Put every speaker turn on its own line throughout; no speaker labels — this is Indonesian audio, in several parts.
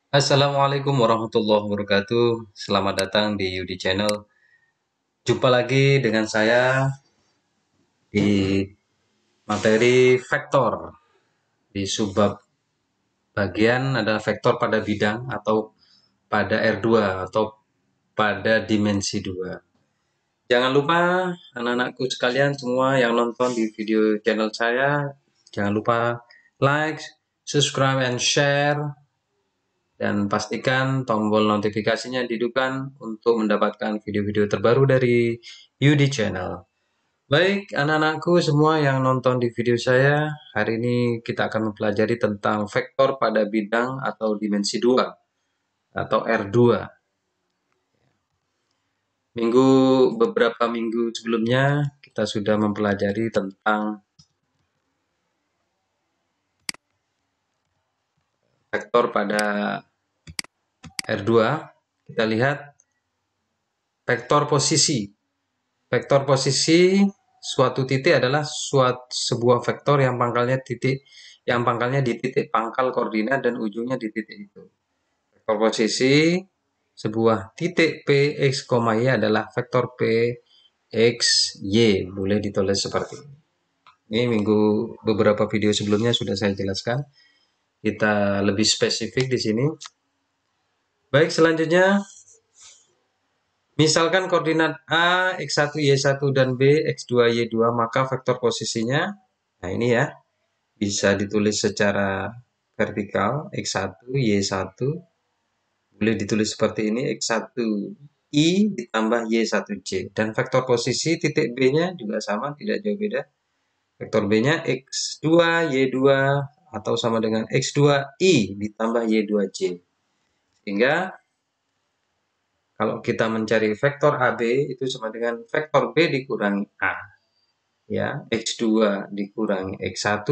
Assalamualaikum warahmatullahi wabarakatuh. Selamat datang di Yudi Channel. Jumpa lagi dengan saya di materi vektor. Di subbab bagian adalah vektor pada bidang atau pada R2 atau pada dimensi 2. Jangan lupa anak-anakku sekalian semua yang nonton di video channel saya, jangan lupa like, subscribe, and share. Dan pastikan tombol notifikasinya dihidupkan untuk mendapatkan video-video terbaru dari Yudi Channel. Baik, anak-anakku semua yang nonton di video saya, hari ini kita akan mempelajari tentang vektor pada bidang atau dimensi 2 atau R2. Beberapa minggu sebelumnya kita sudah mempelajari tentang vektor pada R2. Kita lihat vektor posisi. Vektor posisi suatu titik adalah sebuah vektor yang pangkalnya di titik pangkal koordinat dan ujungnya di titik itu. Vektor posisi sebuah titik P, X, Y adalah vektor P, X, Y. Boleh ditulis seperti ini. Ini beberapa video sebelumnya sudah saya jelaskan. Kita lebih spesifik di sini. Baik, selanjutnya misalkan koordinat A, X1, Y1, dan B, X2, Y2, maka vektor posisinya, nah ini ya, bisa ditulis secara vertikal, X1, Y1, boleh ditulis seperti ini, X1, I ditambah Y1J. Dan vektor posisi titik B-nya juga sama, tidak jauh beda. Vektor B-nya X2, Y2, atau sama dengan X2I ditambah Y2J. Sehingga kalau kita mencari vektor AB itu sama dengan vektor B dikurangi A. Ya, X2 dikurangi X1,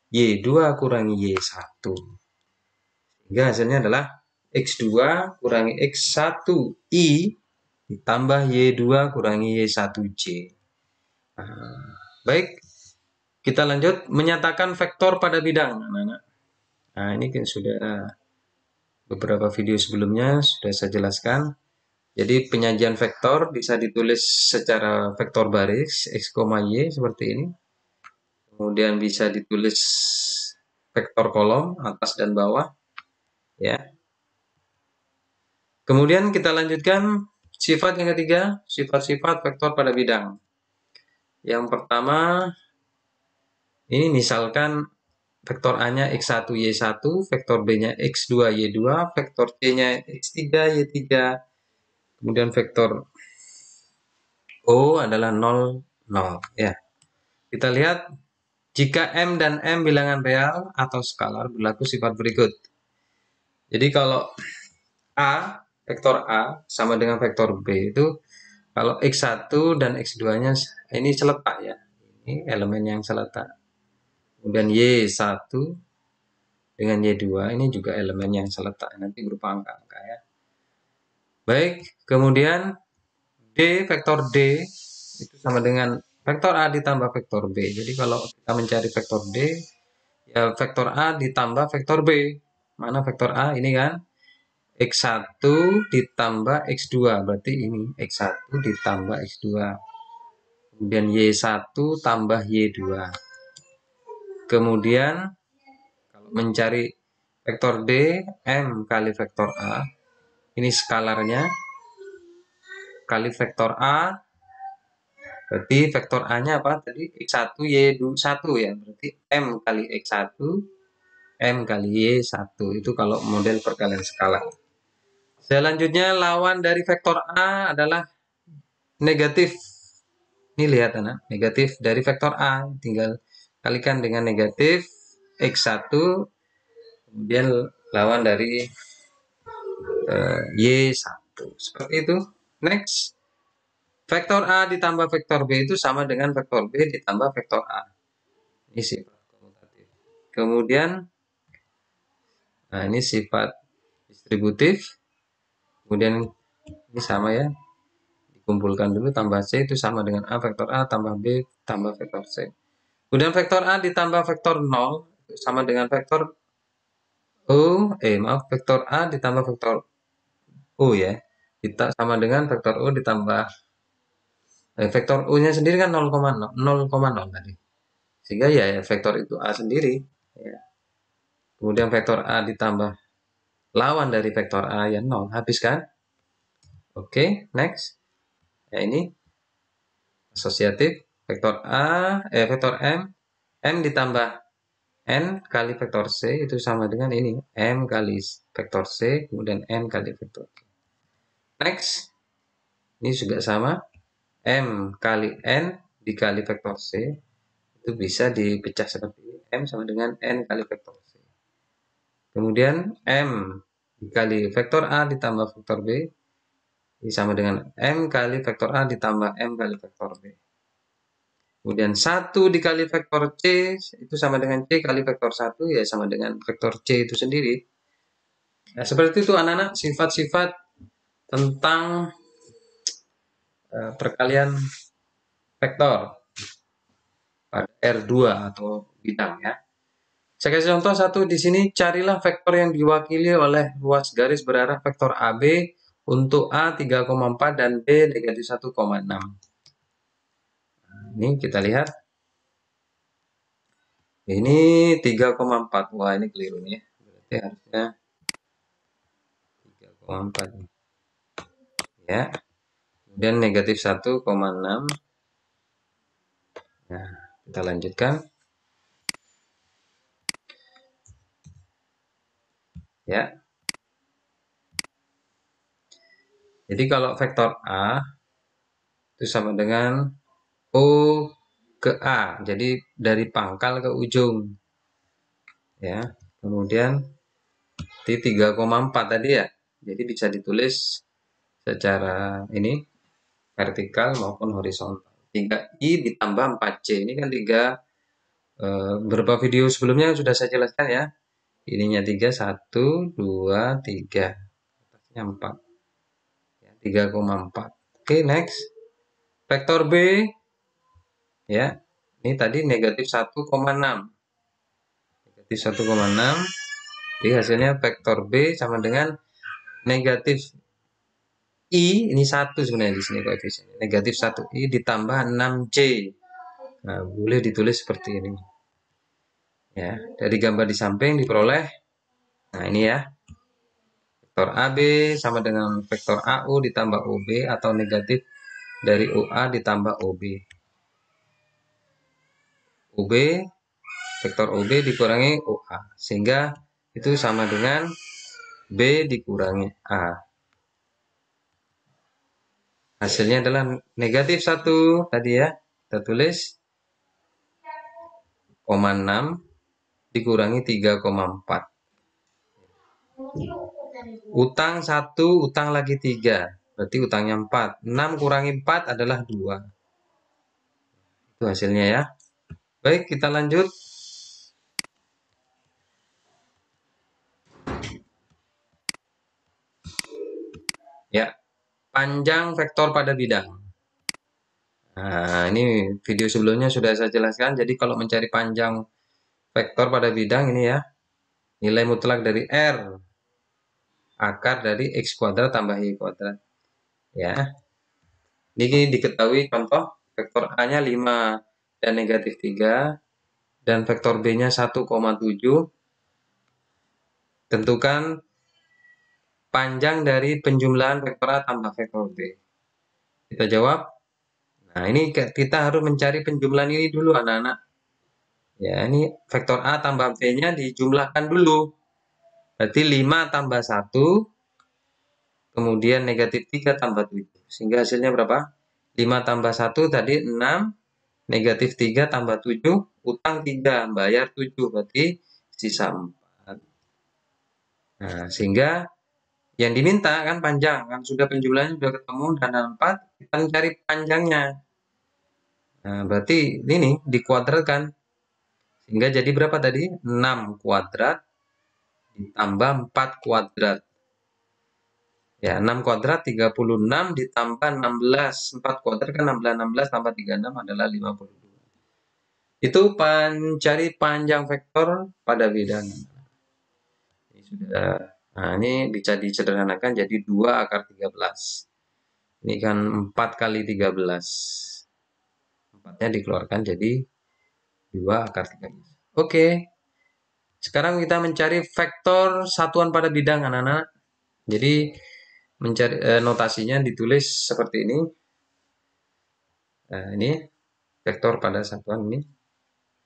Y2 kurangi Y1. Sehingga hasilnya adalah X2 kurangi X1I ditambah Y2 kurangi Y1J. Baik, kita lanjut menyatakan vektor pada bidang, anak-anak. Nah, ini kan sudah beberapa video sebelumnya sudah saya jelaskan. Jadi penyajian vektor bisa ditulis secara vektor baris X, Y seperti ini. Kemudian bisa ditulis vektor kolom atas dan bawah. Ya. Kemudian kita lanjutkan sifat yang ketiga, sifat-sifat vektor pada bidang. Yang pertama, ini misalkan vektor A-nya X1, Y1, vektor B-nya X2, Y2, vektor C-nya X3, Y3, kemudian vektor O adalah 0, 0. Ya. Kita lihat, jika M dan M bilangan real atau skalar, berlaku sifat berikut. Jadi kalau A, vektor A sama dengan vektor B itu, kalau X1 dan X2-nya ini seletak ya. Ini elemen yang seletak. Kemudian Y1 dengan Y2 ini juga elemen yang seletak, nanti berupa angka-angka ya. Baik, kemudian vektor D itu sama dengan vektor A ditambah vektor B. Jadi kalau kita mencari vektor D, ya vektor A ditambah vektor B. Mana vektor A? Ini kan X1 ditambah X2, berarti ini X1 ditambah X2. Kemudian Y1 tambah Y2. Kemudian kalau mencari vektor D, M kali vektor A. Ini skalarnya kali vektor A. Berarti vektor A-nya apa? Tadi X1 Y1 ya. Berarti M kali X1 M kali Y1. Itu kalau model perkalian skala. Selanjutnya lawan dari vektor A adalah negatif. Ini lihat anak, negatif dari vektor A. Tinggal kalikan dengan negatif X1. Kemudian lawan dari Y1. Seperti itu. Next. Vektor A ditambah vektor B itu sama dengan vektor B ditambah vektor A. Ini sifat komutatif. Kemudian, nah ini sifat distributif. Kemudian ini sama ya. Dikumpulkan dulu tambah C itu sama dengan A vektor A tambah B tambah vektor C. Kemudian vektor A ditambah vektor 0 sama dengan vektor vektor A ditambah vektor U ya. Kita sama dengan vektor U ditambah vektor U-nya sendiri kan 0,0 tadi. Sehingga ya vektor itu A sendiri. Ya. Kemudian vektor A ditambah lawan dari vektor A ya 0. Habis kan? Oke, next. Ya ini asosiatif vektor vektor M ditambah N kali vektor C itu sama dengan ini. M kali vektor C, kemudian N kali vektor C. Next. Ini juga sama. M kali N dikali vektor C. Itu bisa dipecah seperti ini. M sama dengan N kali vektor C. Kemudian M dikali vektor A ditambah vektor B. Ini sama dengan M kali vektor A ditambah M kali vektor B. Kemudian 1 dikali vektor C itu sama dengan C kali vektor 1 ya sama dengan vektor C itu sendiri. Nah, seperti itu anak-anak sifat-sifat tentang perkalian vektor pada R2 atau bidang ya. Saya kasih contoh satu di sini, carilah vektor yang diwakili oleh ruas garis berarah vektor AB untuk A 3,4 dan B negatif 1,6. Ini kita lihat. Ini 3,4. Wah, ini keliru nih ya. Berarti harusnya 3,4. Ya. Kemudian negatif 1,6. Nah, kita lanjutkan. Ya. Jadi kalau vektor A itu sama dengan O ke A. Jadi dari pangkal ke ujung. Ya. Kemudian di 3,4 tadi ya. Jadi bisa ditulis secara ini vertikal maupun horizontal. 3i ditambah 4c. Ini kan 3 beberapa video sebelumnya sudah saya jelaskan ya. Ininya 3, 1, 2, 3. Atasnya 4. 3,4. Oke, next. Vektor B ya. Ini tadi negatif 1,6. Negatif 1,6. Jadi hasilnya vektor B sama dengan negatif I, ini 1 sebenarnya di sini koefisiennya. Negatif 1i ditambah 6c. Nah, boleh ditulis seperti ini. Ya, dari gambar di samping diperoleh. Nah, ini ya. Vektor AB sama dengan vektor AU ditambah OB atau negatif dari OA ditambah OB. OB, vektor OB dikurangi OA. Sehingga itu sama dengan B dikurangi A. Hasilnya adalah negatif 1 tadi ya. Kita tulis 0,6 dikurangi 3,4. Utang 1, utang lagi 3. Berarti utangnya 4. 6 kurangi 4 adalah 2. Itu hasilnya ya. Baik, kita lanjut. Ya, panjang vektor pada bidang. Nah, ini video sebelumnya sudah saya jelaskan. Jadi kalau mencari panjang vektor pada bidang ini ya, nilai mutlak dari R akar dari X kuadrat tambah Y kuadrat. Ya, ini diketahui contoh vektor A-nya 5 dan negatif 3 dan vektor B-nya 1,7. Tentukan panjang dari penjumlahan vektor A tambah vektor B. Kita jawab. Nah, ini kita harus mencari penjumlahan ini dulu anak-anak. Ya, ini vektor A tambah B-nya dijumlahkan dulu. Berarti 5 tambah 1, kemudian negatif 3 tambah 7. Sehingga hasilnya berapa? 5 tambah 1 tadi 6, negatif 3 tambah 7, utang 3, bayar 7, berarti sisa 4. Nah, sehingga yang diminta kan panjang, kan sudah penjumlahannya sudah ketemu dan 4, kita mencari panjangnya. Nah, berarti ini dikuadratkan. Sehingga jadi berapa tadi? 6 kuadrat ditambah 4 kuadrat. Ya, 6 kuadrat 36 ditambah 16. 4 kuadrat kan 16, 16 tambah 36 adalah 52. Itu mencari panjang vektor pada bidang. sudah. Nah, ini bisa disederhanakan jadi 2 akar 13. Ini kan 4 kali 13. 4-nya dikeluarkan jadi 2 akar 13. Oke. Sekarang kita mencari vektor satuan pada bidang, anak-anak. Jadi mencari notasinya ditulis seperti ini. Nah, ini vektor pada satuan ini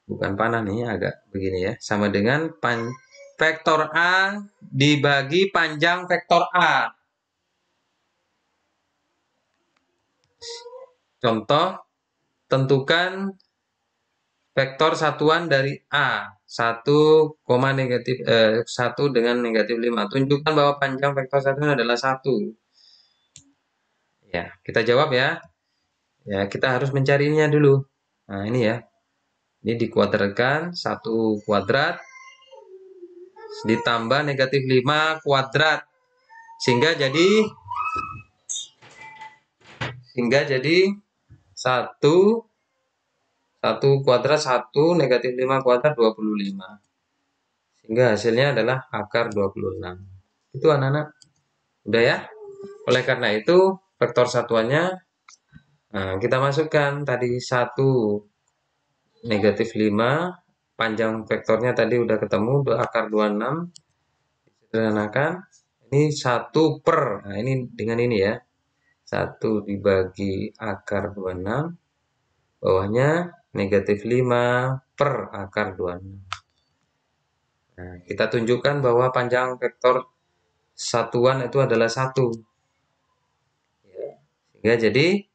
bukan panah nih, agak begini ya. Sama dengan vektor A dibagi panjang vektor A. Contoh, tentukan vektor satuan dari A 1, negatif 1 dengan negatif 5. Tunjukkan bahwa panjang vektor satuan adalah 1. Ya, kita jawab ya. Ya, kita harus mencarinya dulu. Nah, ini ya. Ini dikuadratkan 1 kuadrat ditambah negatif 5 kuadrat. Sehingga jadi 1 kuadrat 1 negatif 5 kuadrat 25. Sehingga hasilnya adalah akar 26. Itu anak-anak. Udah ya? Oleh karena itu, vektor satuannya kita masukkan tadi 1 negatif 5. Panjang vektornya tadi udah ketemu, akar 26. Disederhanakan. Ini 1 per. Nah, ini dengan ini ya. 1 dibagi akar 26. Bawahnya negatif 5 per akar 26. Nah, kita tunjukkan bahwa panjang vektor satuan itu adalah 1. Ya. Sehingga jadi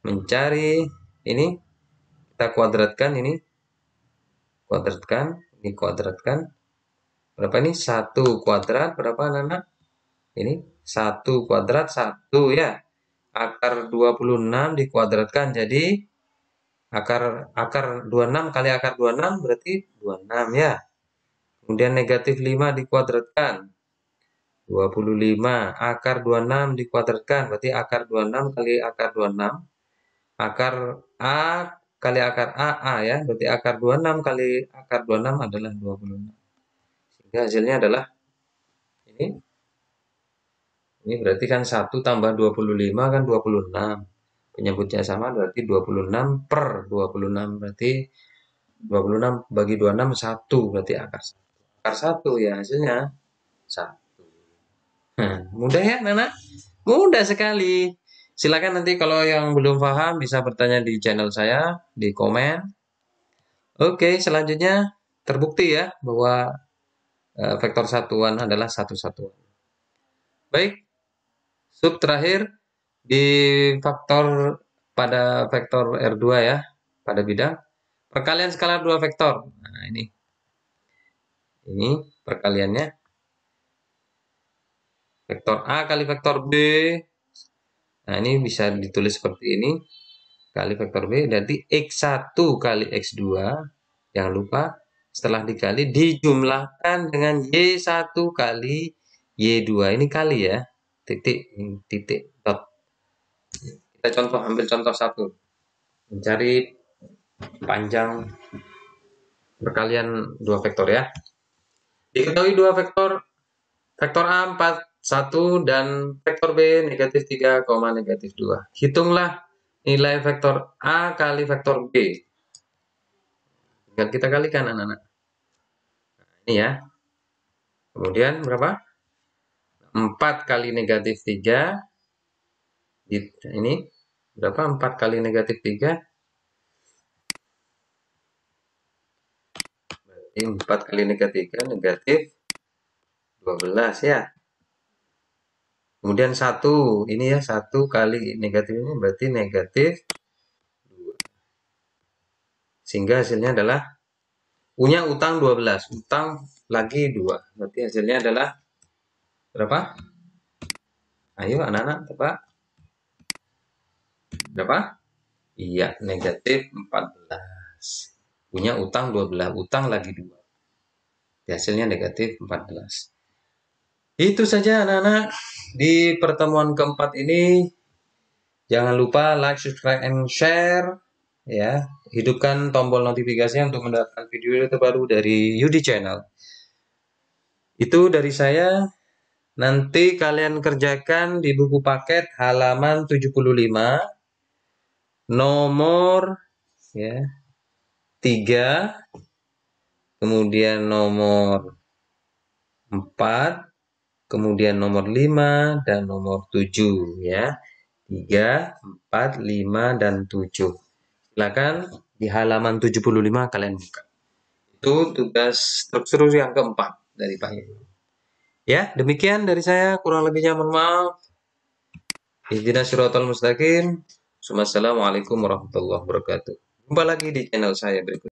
mencari ini, kita kuadratkan ini. Kuadratkan. Berapa ini? 1 kuadrat, berapa anak-anak? Ini 1 kuadrat 1 ya. Akar 26 dikuadratkan jadi akar 26 kali akar 26 berarti 26 ya. Kemudian negatif 5 dikuadratkan 25. Akar 26 dikuadratkan berarti akar 26 kali akar 26. Akar A kali akar A ya. Berarti akar 26 kali akar 26 adalah 26. Sehingga hasilnya adalah ini. Ini berarti kan 1 tambah 25 kan 26. Penyebutnya sama berarti 26 per 26. Berarti 26 bagi 26 1 berarti akar 1. Akar 1 ya hasilnya 1. Mudah ya Nana? Mudah sekali. Silakan nanti kalau yang belum paham bisa bertanya di channel saya, di komen. Oke, selanjutnya terbukti ya bahwa vektor satuan adalah satu satuan. Baik, sub terakhir di pada vektor R2 ya, pada bidang perkalian skalar 2 vektor. Nah, ini perkaliannya. Vektor A kali vektor B. Nah, ini bisa ditulis seperti ini. Kali vektor B, berarti X1 kali X2. Jangan lupa, setelah dikali, dijumlahkan dengan Y1 kali Y2. Ini kali ya. Titik, dot. Kita ambil contoh 1. Mencari panjang perkalian 2 vektor ya. Diketahui 2 vektor A 1 dan vektor B negatif 3, negatif 2. Hitunglah nilai vektor A kali vektor B. Tinggal kita kalikan anak-anak. Nah, ini ya. Kemudian berapa? 4 kali negatif 3. Ini berapa? 4 kali negatif 3. Berarti 4 kali negatif 3 negatif 12 ya. Kemudian 1, ini ya 1 kali negatif ini berarti negatif 2. Sehingga hasilnya adalah punya utang 12, utang lagi 2. Berarti hasilnya adalah berapa? Ayo anak-anak tebak. Berapa? Iya, negatif 14. Punya utang 12, utang lagi 2. Hasilnya negatif 14. Itu saja anak-anak. Di pertemuan keempat ini jangan lupa like, subscribe, and share ya. Hidupkan tombol notifikasinya untuk mendapatkan video terbaru dari Yudi Channel. Itu dari saya. Nanti kalian kerjakan di buku paket halaman 75 nomor ya 3, kemudian nomor 4, kemudian nomor 5 dan nomor 7 ya. 3, 4, 5 dan 7. Silakan di halaman 75 kalian buka. Itu tugas struktur yang keempat dari Pak Ibu. Ya, demikian dari saya, kurang lebihnya mohon maaf. Ihdinas siratal mustaqim. Wassalamualaikum warahmatullahi wabarakatuh. Jumpa lagi di channel saya berikutnya.